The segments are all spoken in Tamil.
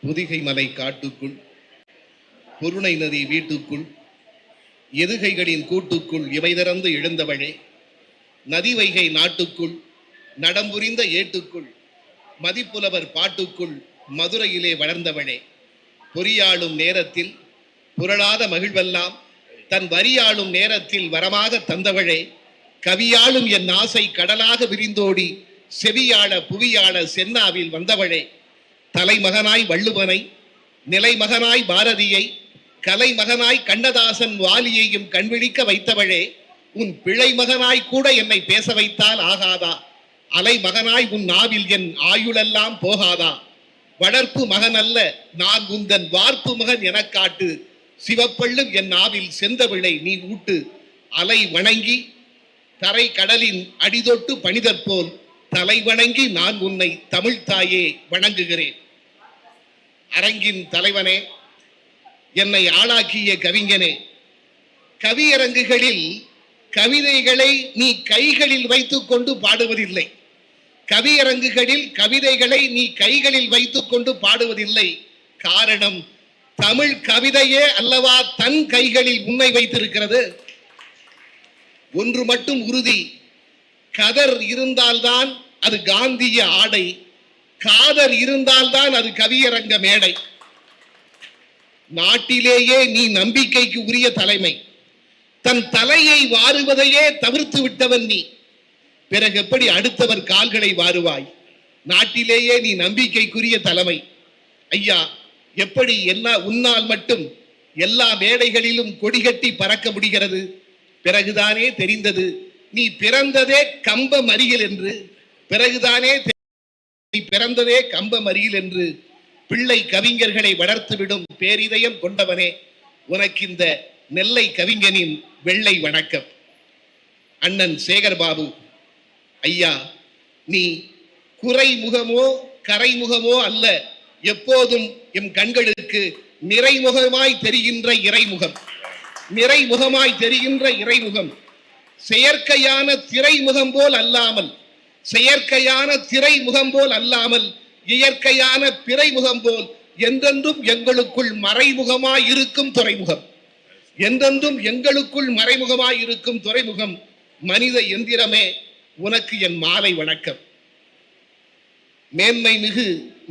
புதிகை மலை காட்டுக்குள், பொருணை நதி வீட்டுக்குள், எதுகைகளின் கூட்டுக்குள் இவை திறந்து எழுந்தவளே, நதி வைகை நாட்டுக்குள், நடம்புரிந்த ஏட்டுக்குள், மதிப்புலவர் பாட்டுக்குள் மதுரையிலே வளர்ந்தவளே, பொறியாளும் நேரத்தில் புரளாத மகிழ்வெல்லாம் தன் வரியாளும் நேரத்தில் வரமாக தந்தவளே, கவியாளும் என் ஆசை கடலாக விரிந்தோடி செவியாள புவியாள சென்னாவில் வந்தவளே, தலைமகனாய் வள்ளுவனை, நிலைமகனாய் பாரதியை, கலைமகனாய் கண்ணதாசன் வாலியையும் கண்விழிக்க வைத்தவளே, உன் பிழை மகனாய் கூட என்னை பேச வைத்தால் ஆகாதா? அலைமகனாய் உன் நாவில் என் ஆயுளெல்லாம் போகாதா? வளர்ப்பு மகன் அல்ல நான் உந்தன் வார்ப்பு மகன் என காட்டு, சிவப்பள்ளும் என் நாவில் செந்தவிளை நீ ஊட்டு. அலை வணங்கி தரை கடலின் அடிதொட்டு பணிதற்போல் தலை வணங்கி நான் உன்னை தமிழ் தாயே வணங்குகிறேன். அரங்கின் தலைவனே, என்னை ஆளாக்கிய கவிஞனே, கவியரங்குகளில் கவிதைகளை நீ கைகளில் வைத்துக் கொண்டு பாடுவதில்லை. கவியரங்குகளில் கவிதைகளை நீ கைகளில் வைத்துக் கொண்டு பாடுவதில்லை. காரணம், தமிழ் கவிதையே அல்லவா தன் கைகளில் உன்னை வைத்திருக்கிறது. ஒன்று மட்டும் உறுதி, கதர் இருந்தால்தான் அது காந்திய ஆடை, காதர் இருந்தால்தான் அது கவியரங்க மேடை. நாட்டிலேயே நீ நம்பிக்கைக்கு உரிய தலைமை, தன் தலையை வாருவதையே தவிர்த்து விட்டவன் நீ. பிறகு எப்படி அடுத்தவர் கால்களை வாருவாய்? நாட்டிலேயே நீ நம்பிக்கைக்குரிய தலைமை. ஐயா, எப்படி உன்னால் மட்டும் எல்லா மேடைகளிலும் கொடிகட்டி பறக்க முடிகிறது? பிறகுதானே தெரிந்தது நீ பிறந்ததே கம்பம் அருகில் என்று. பிறகுதானே நீ பிறந்ததே கம்பம் அருகில் என்று. பிள்ளை கவிஞர்களை வளர்த்துவிடும் பேரிதயம் கொண்டவனே, உனக்கு இந்த நெல்லை கவிஞனின் வெள்ளை வணக்கம். அண்ணன் சேகர்பாபு ஐயா, நீ குறைமுகமோ கரைமுகமோ அல்ல, எப்போதும் எம் கண்களுக்கு நிறைமுகமாய் தெரிகின்ற இறைமுகம். நிறைமுகமாய் தெரிகின்ற இறைமுகம். செயற்கையான திரைமுகம் போல் அல்லாமல், செயற்கையான திரைமுகம் போல் அல்லாமல், இயற்கையான பிறைமுகம் போல் என்றென்றும் எங்களுக்குள் மறைமுகமாய் இருக்கும் துறைமுகம். என்றென்றும் எங்களுக்குள் மறைமுகமாய் இருக்கும் துறைமுகம். மனித எந்திரமே, உனக்கு என் மாலை வணக்கம். மேன்மை மிகு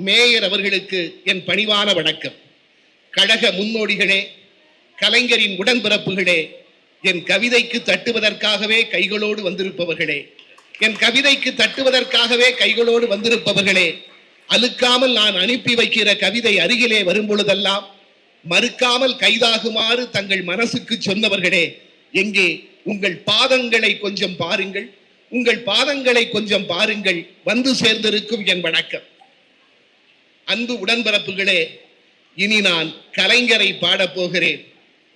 மேயர் அவர்களுக்கு என் பணிவான வணக்கம். கழக முன்னோடிகளே, கலைஞரின் உடன்பிறப்புகளே, என் கவிதைக்கு தட்டுவதற்காகவே கைகளோடு வந்திருப்பவர்களே, என் கவிதைக்கு தட்டுவதற்காகவே கைகளோடு வந்திருப்பவர்களே, அழுக்காமல் நான் அனுப்பி வைக்கிற கவிதை அருகிலே வரும் பொழுதெல்லாம் மறுக்காமல் கைதாகுமாறு தங்கள் மனசுக்கு சொன்னவர்களே, எங்கே உங்கள் பாதங்களை கொஞ்சம் பாருங்கள், உங்கள் பாதங்களை கொஞ்சம் பாருங்கள். வந்து சேர்ந்திருக்கும் என் வணக்கம். அன்பு உடன்பிறப்புகளே, இனி நான் கலைஞரை பாடப்போகிறேன்.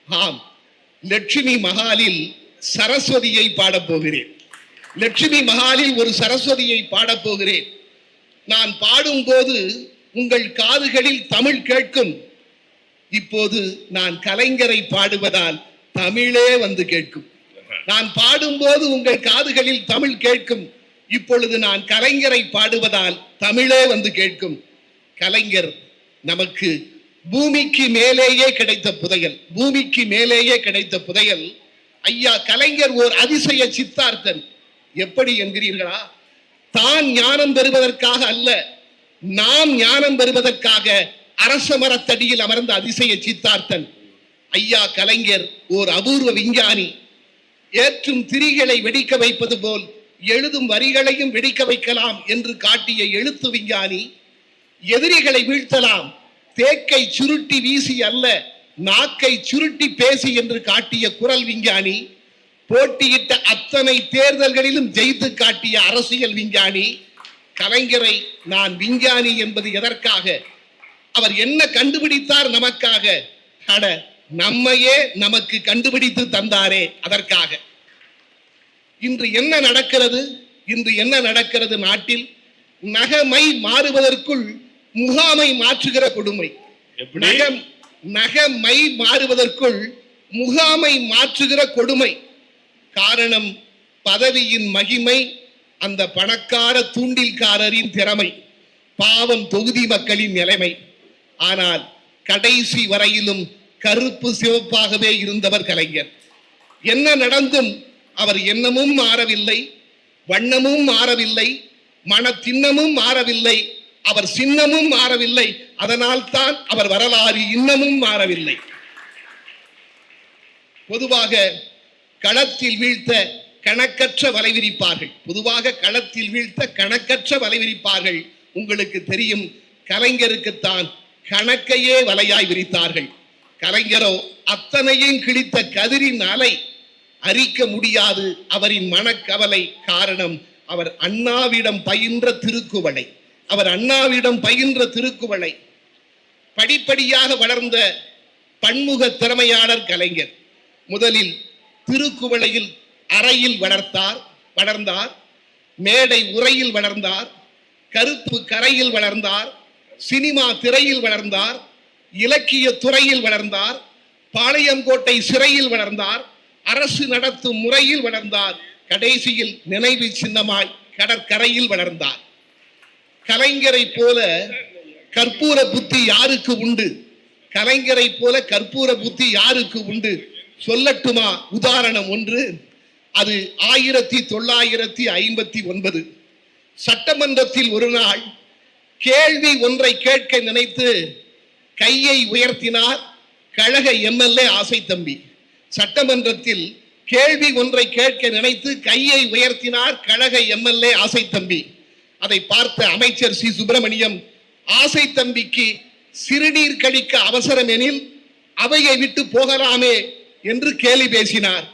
ஆம், லட்சுமி மகாலில் சரஸ்வதியை பாடப்போகிறேன். லட்சுமி மகாலில் ஒரு சரஸ்வதியை பாடப்போகிறேன். நான் பாடும்போது உங்கள் காதுகளில் தமிழ் கேட்கும். இப்போது நான் கலைஞரை பாடுவதால் தமிழே வந்து கேட்கும். நான் பாடும்போது உங்கள் காதுகளில் தமிழ் கேட்கும். இப்பொழுது நான் கலைஞரை பாடுவதால் தமிழே வந்து கேட்கும். கலைஞர் நமக்கு பூமிக்கு மேலேயே கிடைத்த புதையல். பூமிக்கு மேலேயே கிடைத்த புதையல். ஐயா, கலைஞர் ஓர் அதிசய சித்தார்த்தன். எப்படி என்கிறீர்களா? தான் ஞானம் பெறுவதற்காக அல்ல, நாம் ஞானம் பெறுவதற்காக அரச மரத்தடியில் அமர்ந்த அதிசய சித்தார்த்தன். ஐயா, கலைஞர் ஓர் அபூர்வ விஞ்ஞானி. ஏற்றும் திரிகளை வெடிக்க வைப்பது போல் எழுதும் வரிகளையும் வெடிக்க வைக்கலாம் என்று காட்டிய எழுத்து விஞ்ஞானி. எதிரிகளை வீழ்த்தலாம் தேக்கை சுருட்டி வீசி அல்ல, நாக்கை சுருட்டி பேசி என்று காட்டிய குரல் விஞ்ஞானி. போட்டியிட்ட அத்தனை தேர்தல்களிலும் ஜெயித்து காட்டிய அரசியல் விஞ்ஞானி. கலைஞரை நான் விஞ்ஞானி என்பது எதற்காக? அவர் என்ன கண்டுபிடித்தார் நமக்காக? அட, நம்மையே நமக்கு கண்டுபிடித்து தந்தாரே, அதற்காக. இன்று என்ன நடக்கிறது? இன்று என்ன நடக்கிறது நாட்டில்? நகமை மாறுவதற்குள் முகாமை மாற்றுகிற கொடுமை. நகமை மாறுவதற்குள் முகாமை மாற்றுகிற கொடுமை. காரணம், பதவியின் மகிமை, அந்த பணக்கார தூண்டில்காரரின் திறமை, பாவம் தொகுதி மக்களின் நிலைமை. ஆனால் கடைசி வரையிலும் கருப்பு சிவப்பாகவே இருந்தவர் கலைஞர். என்ன நடந்தும் அவர் எண்ணமும் மாறவில்லை, வண்ணமும் மாறவில்லை, மனத்திண்ணமும் மாறவில்லை, அவர் சின்னமும் மாறவில்லை. அதனால் தான் அவர் வரலாறு இன்னமும் மாறவில்லை. பொதுவாக களத்தில் வீழ்த்த கணக்கற்ற வலை விரிப்பார்கள். உங்களுக்கு தெரியும், கலைஞருக்குத்தான் கணக்கையே வலையாய் விரித்தார்கள். கலைஞரோ அத்தனையும் கிழித்த கதிரின் அலை, அரிக்க முடியாது அவரின் மனக்கவலை. காரணம், அவர் அண்ணாவிடம் பயின்ற திருக்குவளை. படிப்படியாக வளர்ந்த பன்முக திறமையாளர் கலைஞர். முதலில் திருக்குவளையில் அறையில் வளர்ந்தார், மேடை உரையில் வளர்ந்தார், கருப்பு கரையில் வளர்ந்தார், சினிமா திரையில் வளர்ந்தார், இலக்கிய துறையில் வளர்ந்தார், பாளையங்கோட்டை சிறையில் வளர்ந்தார், அரசு நடத்தும் முறையில் வளர்ந்தார், கடைசியில் நினைவு சின்னமாய் கடற்கரையில் வளர்ந்தார். கலைஞரை போல கற்பூர புத்தி யாருக்கு உண்டு? சொல்லட்டுமா உதாரணம் ஒன்று. அது 1959 சட்டமன்றத்தில் ஒரு நாள் கேள்வி ஒன்றை கேட்க நினைத்து கையை உயர்த்தினார் கழக எம்எல்ஏ ஆசைத்தம்பி. சட்டமன்றத்தில் கேள்வி ஒன்றை கேட்க நினைத்து கையை உயர்த்தினார் கழக எம்எல்ஏ ஆசைத்தம்பி. அதை பார்த்த அமைச்சர் சி சுப்பிரமணியம், ஆசைத்தம்பிக்கு சிறுநீர் கழிக்க அவசரம் எனில் அவையை விட்டு போகலாமே என்று கேலி பேசினார்.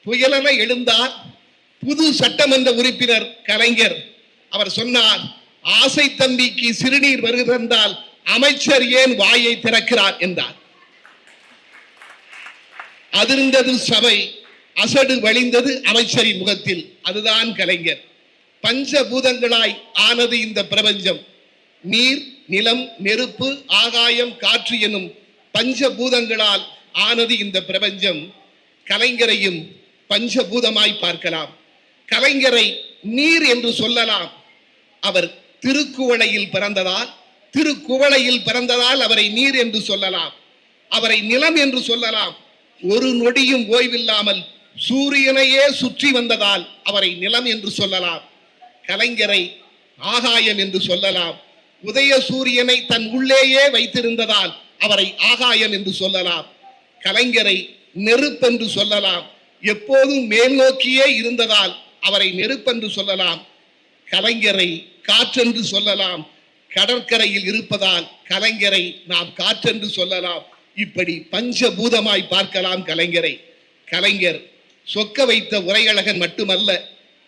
புயலென எழுந்தார் புது சட்டமன்ற உறுப்பினர் கலைஞர். அவர் சொன்னார், ஆசைத்தம்பிக்கு சிறுநீர் வருகிறதால் அமைச்சர் ஏன் வாயை திறக்கிறார் என்றார். அதிர்ந்தது சபை, அசடு வழிந்தது அமைச்சரின் முகத்தில். அதுதான் கலைஞர். பஞ்சபூதங்களாய் ஆனது இந்த பிரபஞ்சம். நீர், நிலம், நெருப்பு, ஆகாயம், காற்று எனும் பஞ்சபூதங்களால் ஆனது இந்த பிரபஞ்சம். கலைஞரையும் பஞ்சபூதமாய் பார்க்கலாம். கலைஞரை நீர் என்று சொல்லலாம். அவர் திருக்குவளையில் பிறந்ததால் அவரை நீர் என்று சொல்லலாம். அவரை நிலம் என்று சொல்லலாம். ஒரு நொடியும் ஓய்வில்லாமல் சூரியனையே சுற்றி வந்ததால் அவரை நிலம் என்று சொல்லலாம். கலைஞரை ஆகாயம் என்று சொல்லலாம். உதய சூரியனை தன் உள்ளேயே வைத்திருந்ததால் அவரை ஆகாயம் என்று சொல்லலாம். கலைஞரை நெருப்பென்று சொல்லலாம். எப்போதும் மேல் நோக்கியே இருந்ததால் அவரை நெருப்பென்று சொல்லலாம். கலைஞரை காற்றென்று சொல்லலாம். கடற்கரையில் இருப்பதால் கலைஞரை நாம் காற்றென்று சொல்லலாம். இப்படி பஞ்சபூதமாய் பார்க்கலாம் கலைஞரை. கலைஞர் சொக்க வைத்த உரையழகன் மட்டுமல்ல,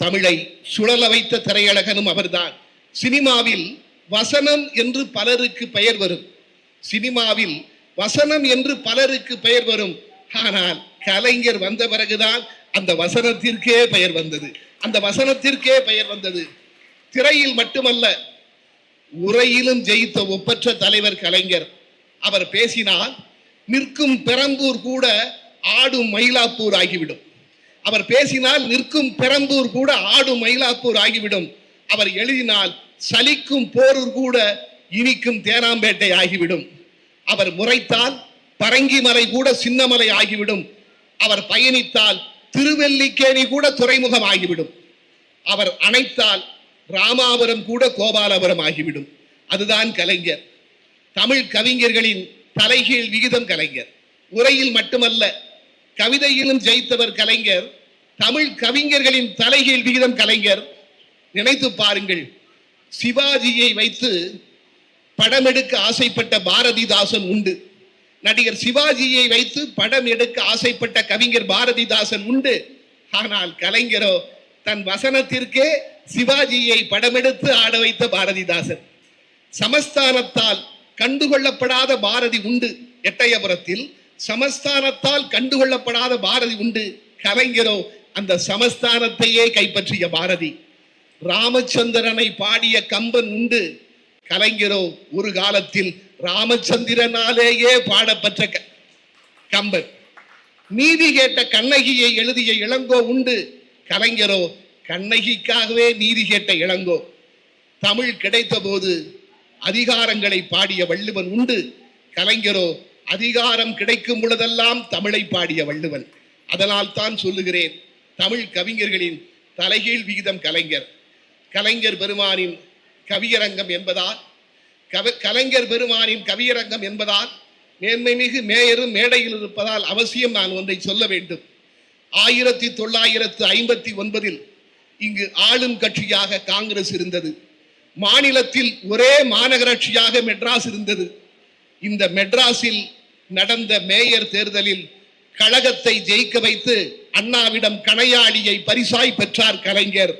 தமிழை சுழல வைத்த திரையழகனும் அவர்தான். சினிமாவில் வசனம் என்று பலருக்கு பெயர் வரும். ஆனால் கலைஞர் வந்த பிறகுதான் அந்த வசனத்திற்கே பெயர் வந்தது. திரையில் மட்டுமல்ல, உரையிலும் ஜெயித்த ஒப்பற்ற தலைவர் கலைஞர். அவர் பேசினால் நிற்கும் பெரம்பூர் கூட ஆடும் மயிலாப்பூர் ஆகிவிடும். அவர் எழுதினால் சலிக்கும் போரூர் கூட இனிக்கும் தேனாம்பேட்டை ஆகிவிடும். அவர் முறைத்தால் பரங்கிமலை கூட சின்னமலை ஆகிவிடும். அவர் பயணித்தால் திருவெல்லிக்கேணி கூட துறைமுகம் ஆகிவிடும். அவர் அணைத்தால் ராமாபுரம் கூட கோபாலபுரம் ஆகிவிடும். அதுதான் கலைஞர். தமிழ் கவிஞர்களின் தலைகீழ் விகிதம் கலைஞர். உரையில் மட்டுமல்ல, கவிதையிலும் ஜெயித்தவர் கலைஞர். தமிழ் கவிஞர்களின் தலைகீழ் விகிதம் கலைஞர். நினைத்து பாருங்கள், சிவாஜியை வைத்து படம் எடுக்க ஆசைப்பட்ட பாரதிதாசன் உண்டு. நடிகர் சிவாஜியை வைத்து படம் எடுக்க ஆசைப்பட்ட கவிஞர் பாரதிதாசன் உண்டு. ஆனால் கலைஞரோ தன் வசனத்திற்கே சிவாஜியை படமெடுத்து ஆட வைத்த பாரதிதாசன். சமஸ்தானத்தால் கண்டுகொள்ளப்படாத பாரதி உண்டு. எட்டயபுரத்தில் சமஸ்தானத்தால் கண்டுகொள்ளப்படாத பாரதி உண்டு. கலைஞரோ அந்த சமஸ்தானத்தையே கைப்பற்றிய பாரதி. ராமச்சந்திரனை பாடிய கம்பன் உண்டு. கலைஞரோ ஒரு காலத்தில் ராமச்சந்திரனாலேயே பாடப்பட்ட கம்பன். நீதி கேட்ட கண்ணகியை எழுதிய இளங்கோ உண்டு. கலைஞரோ கண்ணகிக்காகவே நீதி கேட்ட இளங்கோ. தமிழ் கிடைத்த போது அதிகாரங்களை பாடிய வள்ளுவன் உண்டு. கலைஞரோ அதிகாரம் கிடைக்கும் பொழுதெல்லாம் தமிழை பாடிய வள்ளுவன். அதனால் தான் சொல்லுகிறேன், தமிழ் கவிஞர்களின் தலைகீழ் விகிதம் கலைஞர். கலைஞர் பெருமானின் கவியரங்கம் என்பதால் மேன்மை மிகு மேயரும் மேடையில் இருப்பதால் அவசியம் நான் ஒன்றை சொல்ல வேண்டும். 1959 இங்கு ஆளும் கட்சியாக காங்கிரஸ் இருந்தது. மாநிலத்தில் ஒரே மாநகராட்சியாக மெட்ராஸ் இருந்தது. இந்த மெட்ராஸில் நடந்த மேயர் தேர்தலில் கழகத்தை ஜெயிக்க வைத்து அண்ணாவிடம் கணையாளியை பரிசாய் பெற்றார் கலைஞர்.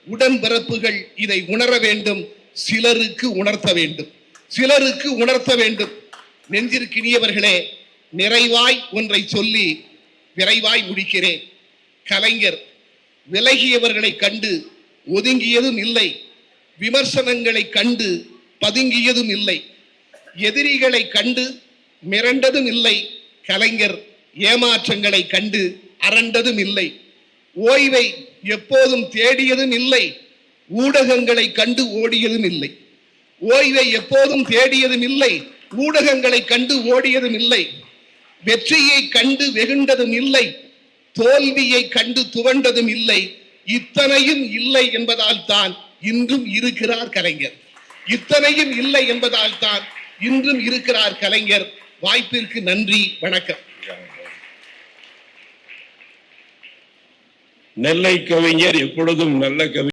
உடன்பிறப்புகள் இதை உணர வேண்டும், சிலருக்கு உணர்த்த வேண்டும். நெஞ்சிற்கினியவர்களே, நிறைவாய் ஒன்றை சொல்லி விரைவாய் முடிக்கிறேன். கலைஞர் விலகியவர்களை கண்டு ஒதுங்கியதும் இல்லை, விமர்சனங்களை கண்டு பதுங்கியதும் இல்லை, எதிரிகளை கண்டு மிரண்டதும் இல்லை. கலைஞர் ஏமாற்றங்களை கண்டு அரண்டதும் இல்லை, ஓய்வை எப்போதும் தேடியதும் இல்லை, ஊடகங்களை கண்டு ஓடியதும் இல்லை. வெற்றியை கண்டு வெகுண்டதும் இல்லை, தோல்வியை கண்டு துவண்டதும் இல்லை. இத்தனையும் இல்லை என்பதால் தான் இன்றும் இருக்கிறார் கலைஞர். வாய்ப்பிற்கு நன்றி, வணக்கம். நெல்லை கவிஞர் எப்பொழுதும் நல்ல கவி.